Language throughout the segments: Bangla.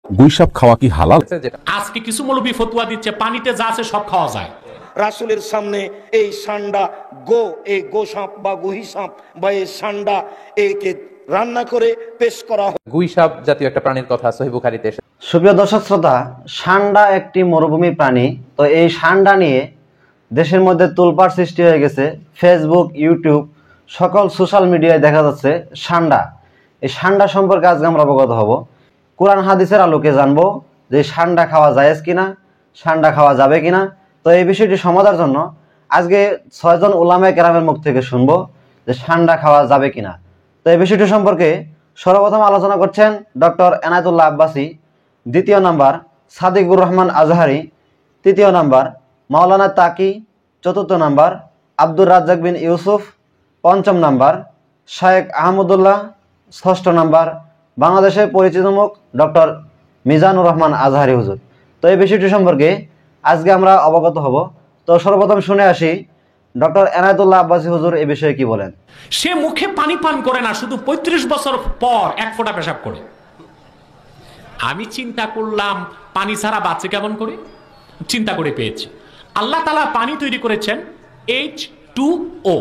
গুইসাপ খাওয়া কি হালাল? আজকে কিছু মৌলবি ফতুয়া দিচ্ছে পানিতে যা আছে সব খাওয়া যায়। রাসূলের সামনে এই সান্ডা এই গোসাপ বা গুহিসাপ বা এই সান্ডা একে রান্না করে পেশ করা হয়। গুইসাপ জাতীয় একটা প্রাণীর কথা সহিহ বুখারীতে এসেছে। সুপ্রিয় দর্শক শ্রোতা, সান্ডা একটি মরুভূমি প্রাণী। তো এই সান্ডা নিয়ে দেশের মধ্যে তোলপাড় সৃষ্টি হয়ে গেছে। ফেসবুক, ইউটিউব সকল সোশ্যাল মিডিয়ায় দেখা যাচ্ছে সান্ডা। এই সান্ডা সম্পর্কে আজকে আমরা অবগত হব। কোরআন হাদিসের আলোকে জানবো যে সান্ডা খাওয়া জায়েজ কিনা, সান্ডা খাওয়া যাবে কিনা। তো এই বিষয়টি সমাধার জন্য আজকে 6 জন উলামায়ে কেরামের মুখ থেকে শুনবো যে সান্ডা খাওয়া যাবে কিনা। তো এই বিষয়টি সম্পর্কে সর্বপ্রথম আলোচনা করছেন ডক্টর এনায়েতুল্লাহ আব্বাসী, দ্বিতীয় নাম্বার সাদিকুর রহমান আজহারি, তৃতীয় নাম্বার মাওলানা তাকি, চতুর্থ নাম্বার আব্দুর রাজ্জাক বিন ইউসুফ, পঞ্চম নাম্বার শায়েখ আহমদুল্লাহ, ষষ্ঠ নাম্বার বাংলাদেশের পরিচিত মুখ ডক্টর মিজানুর রহমান আজহারি হুজুর। তো এই বিষয়টি সম্পর্কে আজকে আমরা অবগত হব। তো সর্বপ্রথম শুনে আসি ডক্টর এনায়েতুল্লাহ আব্বাসী হুজুর এই বিষয়ে কি বলেন। সে মুখে পানি পান করে না, শুধু 35 বছর পর এক ফোঁটা পেশাব করে। আমি চিন্তা করলাম পানি ছাড়া বাঁচে কেমন করে, চিন্তা করে পেয়েছি। আল্লাহ তাআলা পানি তৈরি করেছেন H2O,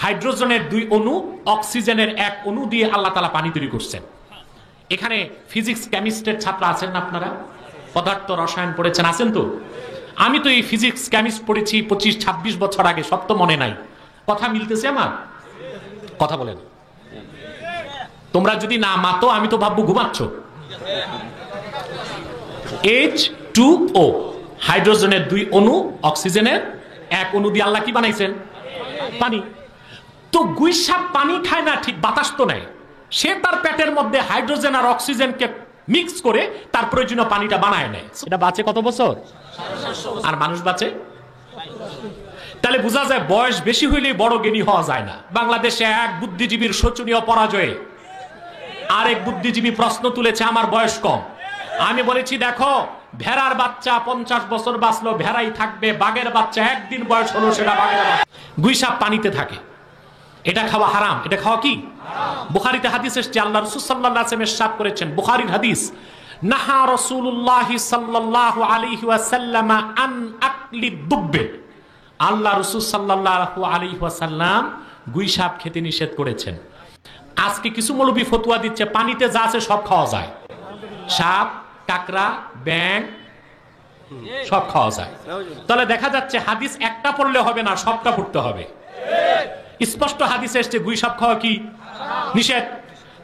হাইড্রোজেনের 2 অণু, অক্সিজেনের 1 অণু দিয়ে আল্লাহ তাআলা পানি তৈরি করছেন। এখানে ফিজিক্স কেমিস্ট্রির ছাত্র আছেন না আপনারা? পদার্থ রসায়ন পড়েছেন, আছেন তো? আমি তো এই ফিজিক্স কেমিস্ট পড়েছি 25-26 বছর আগে, সব তো মনে নাই। কথা মিলতেছে আমার? কথা বলেন। তোমরা যদি না মাতো আমি তো ভাববো ঘুমাচ্ছ। H2O, হাইড্রোজেনের 2 অণু, অক্সিজেনের 1 অণু দিয়ে আল্লাহ কি বানাইছেন? পানি। তো গুইসাপ পানি খায় না, ঠিক বাতাস তো নেয়। সে তার পেটের মধ্যে হাইড্রোজেন আর অক্সিজেনকে মিক্স করে তার প্রয়োজনীয় পানিটা বানায় নেয়। এটা বাঁচে কত বছর? আর মানুষ বাঁচে? তাহলে বোঝা যায় বয়স বেশি হইলে বড় জ্ঞানী হওয়া যায় না। বাংলাদেশে এক বুদ্ধিজীবীর শোচনীয় পরাজয়ে আরেক বুদ্ধিজীবী প্রশ্ন তুলেছে আমার বয়স কম। আমি বলেছি দেখো, ভেড়ার বাচ্চা 50 বছর বাঁচলো, ভেড়াই থাকবে। বাঘের বাচ্চা একদিন বয়স হলো, সেটা বাঘের বাচ্চা। গুইসাপ পানিতে থাকে, এটা খাওয়া হারাম। এটা খাওয়া কি? বুখারীতে হাদিস এসেছে, আল্লাহ রাসূল সাল্লাল্লাহু আলাইহি ওয়াসাল্লাম ইরশাদ করেছেন, বুখারীর হাদিস, নাহা রাসূলুল্লাহ সাল্লাল্লাহু আলাইহি ওয়াসাল্লাম আন আকলি দুব্বে। আল্লাহ রাসূল সাল্লাল্লাহু আলাইহি ওয়াসাল্লাম গুইসাপ খেতে নিষেধ করেছেন। আজকে কিছু মৌলবি ফতোয়া দিচ্ছে পানিতে যা আছে সব খাওয়া যায়। সাপ, কাকড়া, ব্যাঙ সব খাওয়া যায়। তাহলে দেখা যাচ্ছে হাদিস একটা পড়লে হবে না, সবটা পড়তে হবে। স্পষ্ট হাদিসে এসেছে গুইসাপ খাওয়া কি নিষেধ।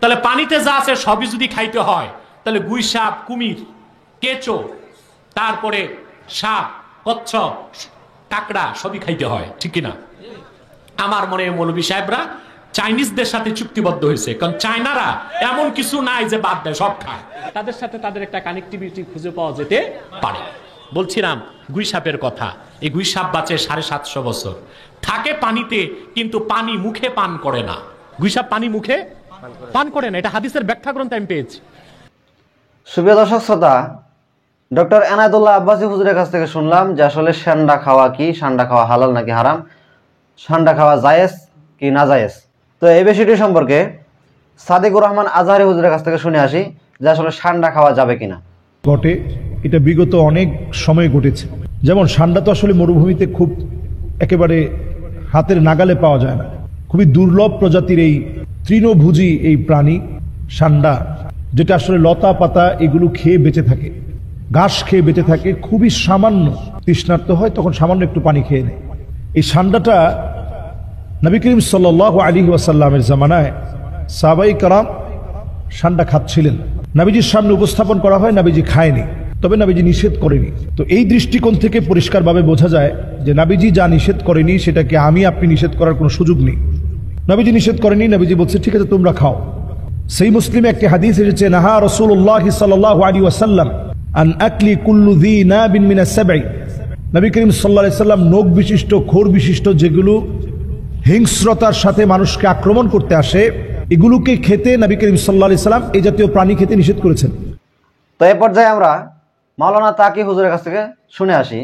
তাহলে পানিতে যা আছে সবই যদি খাইতে হয়, তাহলে গুইসাপ, কুমির, কেঁচো, তারপরে সাপ, কচ্ছপ, কাকড়া সবই খাইতে হয়, ঠিক কিনা? আমার মনে হয় মৌলভী সাহেবরা চাইনিজদের সাথে চুক্তিবদ্ধ হয়েছে, কারণ চায়নারা এমন কিছু নাই যে বাদ দেয়, সব খায়। তাদের সাথে তাদের একটা কানেক্টিভিটি খুঁজে পাওয়া যেতে পারে। বলছিলাম গুইসাপের কথা। এই গুইসাপ বাঁচে 750 বছর, থাকে পানিতে, কিন্তু পানি মুখে পান করে না। গুইসাপ পানি মুখে পান করে না, এটা হাদিসের ব্যাখ্যা গ্রন্থে আমি পেয়েছি। সুপ্রিয় দর্শক শ্রোতা, ডক্টর এনায়েতুল্লাহ আব্বাসী হুজুরের কাছ থেকে শুনলাম যে আসলে সান্ডা খাওয়া কি, সান্ডা খাওয়া হালাল নাকি হারাম, সান্ডা খাওয়া জায়েজ কি না জায়েজ। তো এই বিষয়টি সম্পর্কে সাদিকুর রহমান আজহারি হুজুরের কাছ থেকে শুনে আসি যে আসলে সান্ডা খাওয়া যাবে কিনা। ঘটে, এটা বিগত অনেক সময় ঘটেছে। যেমন সান্ডা তো আসলে মরুভূমিতে খুব একেবারে হাতের নাগালে পাওয়া যায় না। খুবই দুর্লভ প্রজাতির এই তৃণভোজী এই প্রাণী সান্ডা, যেটা আসলে লতা পাতা এগুলো খেয়ে বেঁচে থাকে, ঘাস খেয়ে বেঁচে থাকে। খুবই সামান্য তৃষ্ণার্ত হয়, তখন সামান্য একটু পানি খেয়ে নেয়। এই সান্ডাটা নবী করিম সাল্লাল্লাহু আলাইহি ওয়াসাল্লামের জামানায় সাহাবায়ে কেরাম সান্ডা খাচ্ছিলেন। নবীজির সামনে উপস্থাপন করা হয়, নবীজি খায়নি, তবে নবীজি নিষেধ করেনি। তো এই দৃষ্টিকোণ থেকে পরিষ্কারভাবে বোঝা যায় যে নবীজি যা নিষেধ করেনি সেটাকে আমি আপনি নিষেধ করার কোনো সুযোগ নেই। নবীজি নিষেধ করেনি, নবীজি বলছে ঠিক আছে তোমরা খাও। সেই মুসলিমে একটি হাদিস এসেছে, নাহা রাসূলুল্লাহ সাল্লাল্লাহু আলাইহি ওয়াসাল্লাম আন আকলি কুল্লু যী নাবিন মিনাস সাবঈ। নবী করিম সাল্লাল্লাহু আলাইহি ওয়াসাল্লাম নখ বিশিষ্ট, খোর বিশিষ্ট, যেগুলো হিংস্রতার সাথে মানুষকে আক্রমণ করতে আসে, এগুলোকে খেতে নবী করিম সাল্লাল্লাহু আলাইহি ওয়াসাল্লাম এই জাতীয় প্রাণী খেতে নিষেধ করেছেন। তো এই পর্যায়ে আমরা মাওলানা তাকি হুজুরের কাছ থেকে শুনে আসি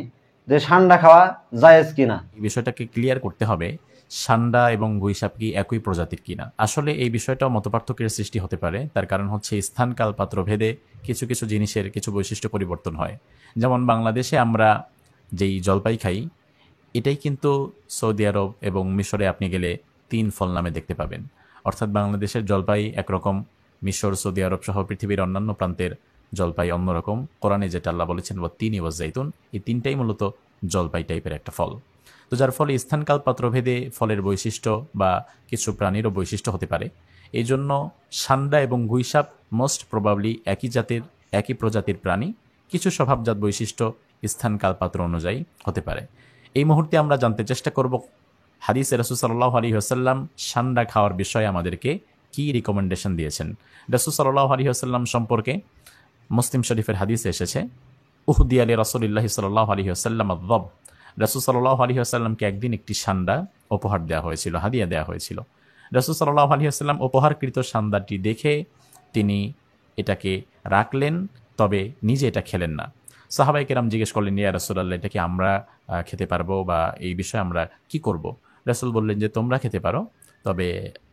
যে সান্ডা খাওয়া জায়েজ কিনা। এই বিষয়টাকে ক্লিয়ার করতে হবে সান্ডা এবং গুইসাপ কি একই প্রজাতির কিনা। আসলে এই বিষয়টাও মতপার্থক্যের সৃষ্টি হতে পারে। তার কারণ হচ্ছে স্থান কাল পাত্র ভেদে কিছু কিছু জিনিসের কিছু বৈশিষ্ট্য পরিবর্তন হয়। যেমন বাংলাদেশে আমরা যেই জলপাই খাই, এটাই কিন্তু সৌদি আরব এবং মিশরে আপনি গেলে তিন ফল নামে দেখতে পাবেন। অর্থাৎ বাংলাদেশের জলপাই একরকম, মিশর, সৌদি আরব সহ পৃথিবীর অন্যান্য প্রান্তের জলপাই অন্যরকম। কোরআনে যেটা আল্লাহ বলেছেন তিনই ওয়াজ জাইতুন, এই তিনটাই মূলত জলপাই টাইপের একটা ফল। তো যার ফলে স্থানকাল পাত্রভেদে ফলের বৈশিষ্ট্য বা কিছু প্রাণীরও বৈশিষ্ট্য হতে পারে। এই জন্য সান্ডা এবং গুইসাপ মোস্ট প্রবাবলি একই জাতের, একই প্রজাতির প্রাণী, কিছু স্বভাবজাত বৈশিষ্ট্য স্থানকাল পাত্র অনুযায়ী হতে পারে। এই মুহূর্তে আমরা জানতে চেষ্টা করব হাদিসে রাসূল সাল্লাল্লাহু আলাইহি ওয়াসাল্লাম সান্ডা খাওয়ার বিষয়ে আমাদেরকে কি রিকমেন্ডেশন দিয়েছেন। রাসূল সাল্লাল্লাহু আলাইহি ওয়াসাল্লাম সম্পর্কে মুসলিম শরীফের হাদিসে এসেছে, উহদিয়া লি রাসূলিল্লাহি সাল্লাল্লাহু আলাইহি ওয়াসাল্লাম আয-যাব। রাসূল সাল্লাল্লাহু আলাইহি ওয়াসাল্লামকে একদিন একটি সান্ডা উপহার দেওয়া হয়েছিল, হাদিয়া দেওয়া হয়েছিল। রাসূল সাল্লাল্লাহু আলাইহি ওয়াসাল্লাম উপহারকৃত সান্দাটি দেখে তিনি এটাকে রাখলেন, তবে নিজে এটা খেলেন না। সাহাবায়ে কেরাম জিজ্ঞেস করলেন, ইয়া রাসূলুল্লাহ, এটা কি আমরা খেতে পারবো বা এই বিষয়ে আমরা কি করব? রাসূল বললেন যে তোমরা খেতে পারো, তবে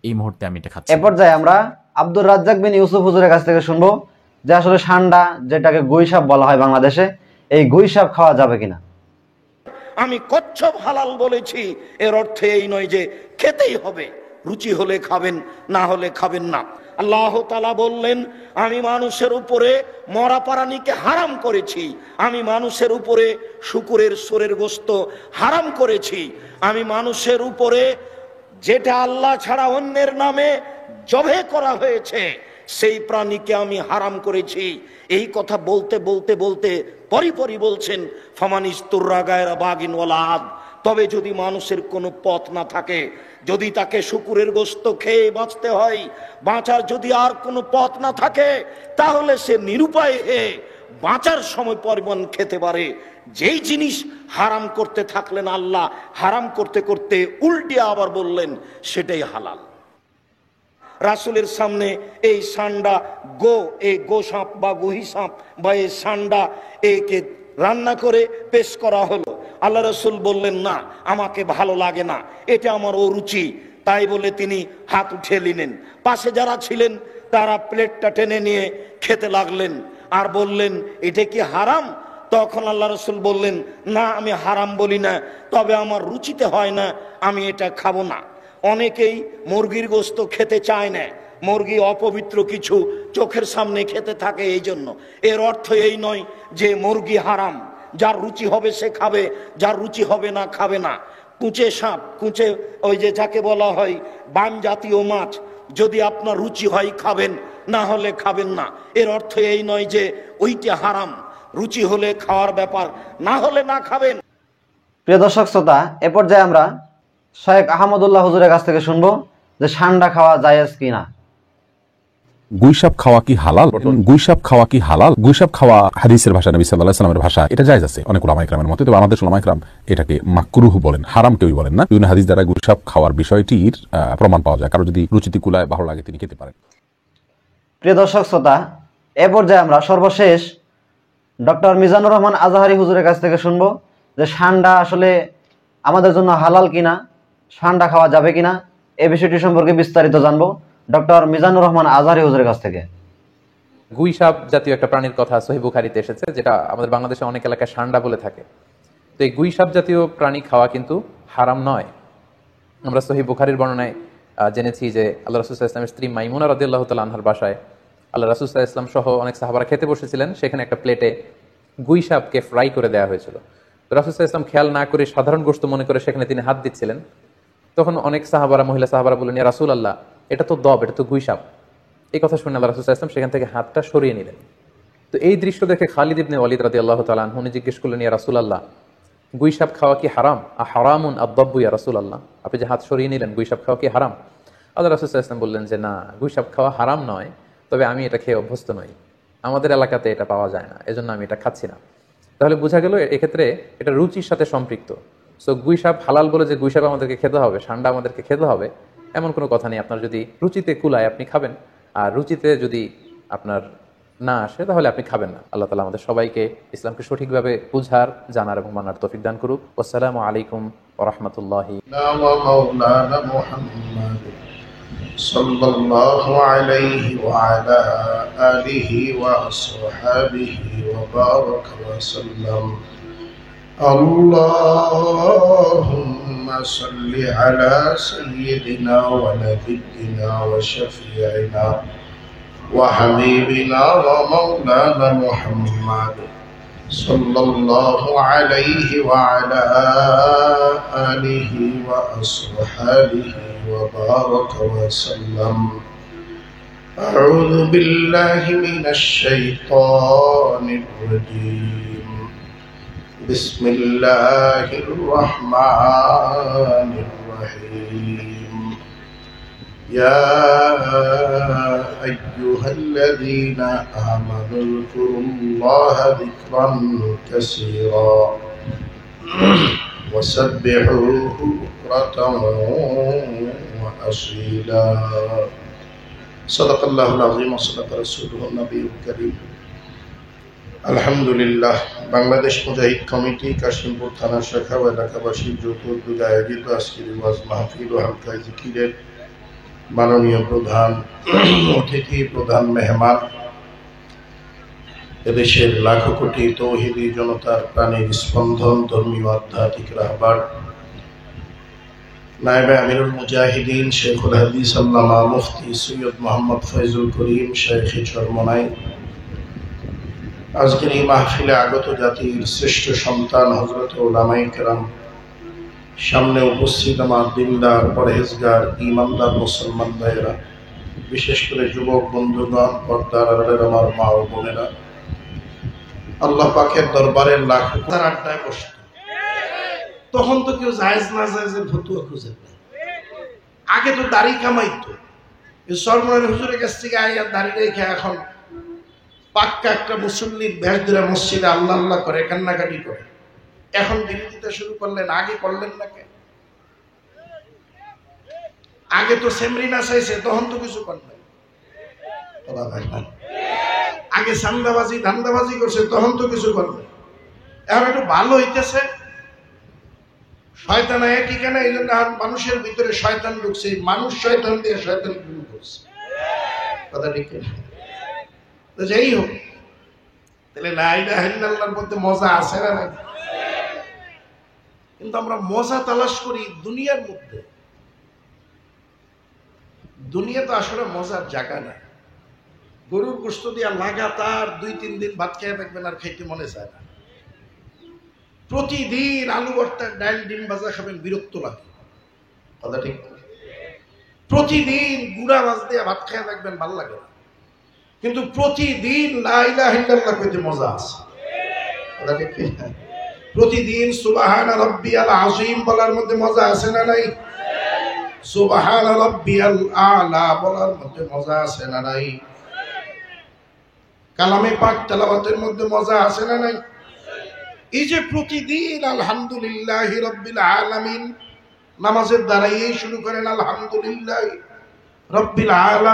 এই মুহূর্তে আমি এটা খাচ্ছি। এ পর্যায়ে আমরা আব্দুর রাজ্জাক বিন ইউসুফ হুজুরের কাছ থেকে শুনবো যে আসলে সান্ডা, যেটাকে গুইসাপ বলা হয় বাংলাদেশে, এই গুইসাপ খাওয়া যাবে কিনা। আমি কচ্ছপ হালাল বলেছি, এর অর্থ এই নয় যে খেতেই হবে, রুচি হলে খাবেন, না হলে খাবেন না। আল্লাহ তাআলা বললেন, আমি মানুষের উপরে মরা প্রাণীকে হারাম করেছি, আমি মানুষের উপরে শুকুরের সোরের গোশত হারাম করেছি, আমি মানুষের উপরে যেটা আল্লাহ ছাড়া অন্যের নামে জবে করা হয়েছে সেই প্রাণীকে আমি হারাম করেছি। এই কথা বলতে বলতে বলতে পরিপরি বলছেন, ফামানিস্তুররা গায়রা বাগিন ওয়ালা আদ, তবে যদি মানুষের কোনো পথ না থাকে, যদি তাকে শুকুরের গোশত খেয়ে বাঁচতে হয়, বাঁচার যদি আর কোনো পথ না থাকে, তাহলে সে নিরুপায় হয়ে বাঁচার সময় পরিমাণ খেতে পারে। যেই জিনিস হারাম করতে থাকলেন আল্লাহ, হারাম করতে করতে উল্টে আবার বললেন সেটাই হালাল। রাসূলের সামনে এই সান্ডা এই গোসাপ বা গুহি সাপ বা এই সান্ডা একে রান্না করে পেশ করা হলো। আল্লাহ রাসূল বললেন, না, আমাকে ভালো লাগে না, এটা আমার অরুচি। তাই বলে তিনি হাত উঠিয়ে নিলেন। পাশে যারা ছিলেন তারা প্লেটটা টেনে নিয়ে খেতে লাগলেন আর বললেন, এটা কি হারাম? তখন আল্লাহ রাসূল বললেন, না, আমি হারাম বলি না, তবে আমার রুচিতে হয় না, আমি এটা খাবো না। অনেকেই মুরগির গোশত খেতে চায় না, মুরগি অপবিত্র কিছু চোখের সামনে খেতে থাকে, এই জন্য। এর অর্থ এই নয় যে মুরগি হারাম, যার রুচি হবে সে খাবে, যার রুচি হবে না খাবে না। কুঁচে সাপ, কুঁচে ওই যে যাকে বলা হয় বান জাতীয় মাছ, যদি আপনার রুচি হয় খাবেন, না হলে খাবেন না। এর অর্থ এই নয় যে ওইটা হারাম, রুচি হলে খাওয়ার ব্যাপার, না হলে না খাবেন। প্রিয় দর্শক শ্রোতা, এ পর্যায়ে আমরা শেখ আহমদুল্লাহ হুজুরের কাছ থেকে শুনবো যে সান্ডা খাওয়া জায়েজ কিনা। গুইসাপ খাওয়া কি হালাল? গুইসাপ খাওয়া কি হালাল? গুইসাপ খাওয়া হাদিসের ভাষা, নবী সাল্লাল্লাহু আলাইহি ওয়াসাল্লামের ভাষা, এটা জায়েজ আছে অনেক উলামায়ে কেরামের মতে। তবে আমাদের উলামায়ে কেরাম এটাকে মাকরুহ বলেন, হারাম কেউই বলেন না। বিভিন্ন হাদিস দ্বারা গুইসাপ খাওয়ার বিষয়টির প্রমাণ পাওয়া যায়। কারো যদি রুচিতে কুলায়, ভালো লাগে, তিনি খেতে পারেন। প্রিয় দর্শক শ্রোতা, এ পর্যায়ে আমরা সর্বশেষ ডক্টর মিজানুর রহমান আজহারি হুজুরের কাছ থেকে শুনবো যে সান্ডা আসলে আমাদের জন্য হালাল কিনা, সান্ডা খাওয়া যাবে কিনা, এই বিষয়টি সম্পর্কে বিস্তারিত জানবো ডক্টর মিজানুর রহমান আজহারি হুজুরের কাছ থেকে। গুইসাপ জাতীয় একটা প্রাণীর কথা সহিহ বুখারীতে এসেছে, যেটা আমাদের বাংলাদেশে অনেক এলাকায় সান্ডা বলে থাকে। তো এই গুইসাপ জাতীয় প্রাণী খাওয়া কিন্তু হারাম নয়। আমরা সহিহ বুখারীর বর্ণনায় জেনেছি যে আল্লাহ রাসূল সাল্লাল্লাহু আলাইহি ওয়াসাল্লামের স্ত্রী মাইমুনা রাদিয়াল্লাহু তাআলা আনহার বাসায় আল্লাহ রাসূল সাল্লাল্লাহু আলাইহি ওয়াসাল্লাম সহ অনেক সাহাবারা খেতে বসেছিলেন। সেখানে একটা প্লেটে গুইসাপকে ফ্রাই করে দেওয়া হয়েছিল। তো রাসূল সাল্লাল্লাহু আলাইহি ওয়াসাল্লাম খেয়াল না করে সাধারণ গোশত মনে করে সেখানে তিনি হাত দিচ্ছিলেন। তখন অনেক সাহাবারা, মহিলা সাহাবারা বললেন, ইয়া রাসূলুল্লাহ, এটা তো দব, এটা তো গুইসাপ। এই কথা শুনে আল্লাহ রাসূল সাল্লাল্লাহু আলাইহি ওয়াসাল্লাম সেখান থেকে হাতটা সরিয়ে নিলেন। তো এই দৃশ্য দেখে খালিদ ইবনে ওয়ালিদ রাদিয়াল্লাহু তাআলা আনহু জিজ্ঞেস করলেন, ইয়া রাসূলুল্লাহ, গুইসাপ খাওয়া কি হারাম? হারামুন আদ-দাব্বু ইয়া রাসূলুল্লাহ, আপনি যে হাত সরিয়ে নিলেন, গুইসাপ খাওয়া কি হারাম? আল্লাহ রাসূল সাল্লাল্লাহু আলাইহি ওয়াসাল্লাম বললেন যে না, গুইসাপ খাওয়া হারাম নয়, তবে আমি এটা খেয়ে অভ্যস্ত নই, আমাদের এলাকাতে এটা পাওয়া যায় না, এজন্য আমি এটা খাচ্ছি না। তাহলে বোঝা গেল এক্ষেত্রে এটা রুচির সাথে সম্পৃক্ত। সো গুইসাপ হালাল বলে যে গুইসাপ আমাদেরকে খেতে হবে, সান্ডা আমাদেরকে খেতে হবে, এমন কোনো কথা নেই। আপনার যদি রুচিতে কুলায় আপনি খাবেন, আর রুচিতে যদি আপনার না আসে তাহলে আপনি খাবেন না। আল্লাহ তাআলা আমাদের সবাইকে ইসলামকে সঠিকভাবে বুঝার, জানার এবং মানার তৌফিক দান করুক। আসসালামু আলাইকুম ওয়া রাহমাতুল্লাহি ওয়া মাওলানা মুহাম্মদ সাল্লাল্লাহু আলাইহি ওয়া আলা আলিহি ওয়া আসহাবিহি ওয়া বারাকা ওয়া সাল্লাম। আল্লাহুম্মা সাল্লি আলা সাইয়্যিদিনা ওয়া নাবিয়্যিনা ওয়া শাফিঈনা ওয়া হাবিবিনা ওয়া মাওলানা মুহাম্মদ সাল্লাল্লাহু আলাইহি ওয়া আলা আলিহি ওয়া আসহাবিহি ওয়া বারাকা ওয়া সাল্লাম। আউযু বিল্লাহি মিনাশ শাইতানির রাজীম। বিসমিল্লাহির রহমানির রহিম। ইয়া আইয়ুহাল্লাযীনা আমানু যকুরুল্লাহা যিকরান কাসীরা ওয়া সাব্বিহুহু বুকরাতান ওয়া আসীলা। সাদাকাল্লাহুল আযীম ওয়া সাদাকা রাসূলুহুন নবিয়্যুল কারীম। আলহামদুলিল্লাহ, বাংলাদেশ মুজাহিদ কমিটি কাশিমপুর থানা শাখা ও এলাকাবাসীর যৌথ উদ্যোগে আয়োজিত আজকের ওয়াজ মাহফিল ও হালকা জিকিরের মাননীয় প্রধান অতিথি, প্রধান মেহমান, এদেশের লাখো কোটি তৌহিদি জনতার প্রাণের স্পন্দন, ধর্মীয় আধ্যাত্মিক রাহবার, নায়েবে আমিরুল মুজাহিদিন শেখুল হাদিস আল্লামা মুফতি সৈয়দ মোহাম্মদ ফয়জুল করিম শেখে চরমনাই, আজকের এই মাহফিলে আগত জাতির শ্রেষ্ঠ সন্তান হযরত উলামায়ে কেরাম, সামনে উপস্থিত আমার দিনদার, পরহেজগার, ঈমানদার মুসলমান ভাইয়েরা, বিশেষ করে যুবক বন্ধুগণ, পর্দার আড়ালের আমার মা ও বোনেরা, আল্লাহ পাকের দরবারের লাখ তার আড্ডায় বসত। তখন তো কেউ জায়েজ না জায়েজের ফতুয়া খুঁজে না। আগে তো দাড়ি কামাইতো, সরমনের হুজুরের কাছ থেকে আইয়া দাড়ি রেখে এখন পাক্কা একটা মুসল্লির ভেষ ধরে মসজিদে আল্লাহ আল্লাহ করে, কান্নাকাটি করে। এখন দিল্লি দিতে শুরু করলেন, আগে করলেন না কেন? আগে তো সেমরিনা চাইছে, তখন তো কিছু করলেন। আগে সান্দাবাজি ধান্দাবাজি করছে, তখন তো কিছু করলেন। এখন একটু ভালো হইতেছে, শয়তান ঠিকানা, এই জন্য মানুষের ভিতরে শয়তান ঢুকছে, মানুষ শয়তান দিয়ে শয়তান শুরু করছে। কথা ঠিক না? যাই হোক, তাহলে লা ইলাহা ইল্লাল্লাহর মধ্যে মজা আছে না নাই? কিন্তু আমরা মজা তালাশ করি দুনিয়ার মধ্যে। দুনিয়া তো আসলে মজার জায়গা না। গরুর গোশত দিয়া লাগাতার 2-3 দিন ভাত খেয়ে থাকবেন, আর খাইতে মনে চায় না। প্রতিদিন আলু ভর্তা, ডাল, ডিম ভাজা খাবেন, বিরক্ত লাগে। কথা ঠিক? প্রতিদিন গুড়া মাছ দিয়ে ভাত খেয়ে থাকবেন, ভালো লাগে না। কিন্তু প্রতিদিন লা ইলাহা ইল্লাল্লাহ কইতে মজা আছে। কথা ঠিক? প্রতিদিন সুবহানা রাব্বিয়াল আযীম বলার মধ্যে মজা আছে না নাই? সুবহানা রাব্বিয়াল আ'লা বলার মধ্যে মজা আছে না নাই? কালামে পাক তেলাওয়াতের মধ্যে মজা আছে না নাই? এই যে প্রতিদিন আলহামদুলিল্লাহি রাব্বিল আলামিন, নামাজের দ্বারাই শুরু করেন আলহামদুলিল্লাহি রাব্বিল আলামিন।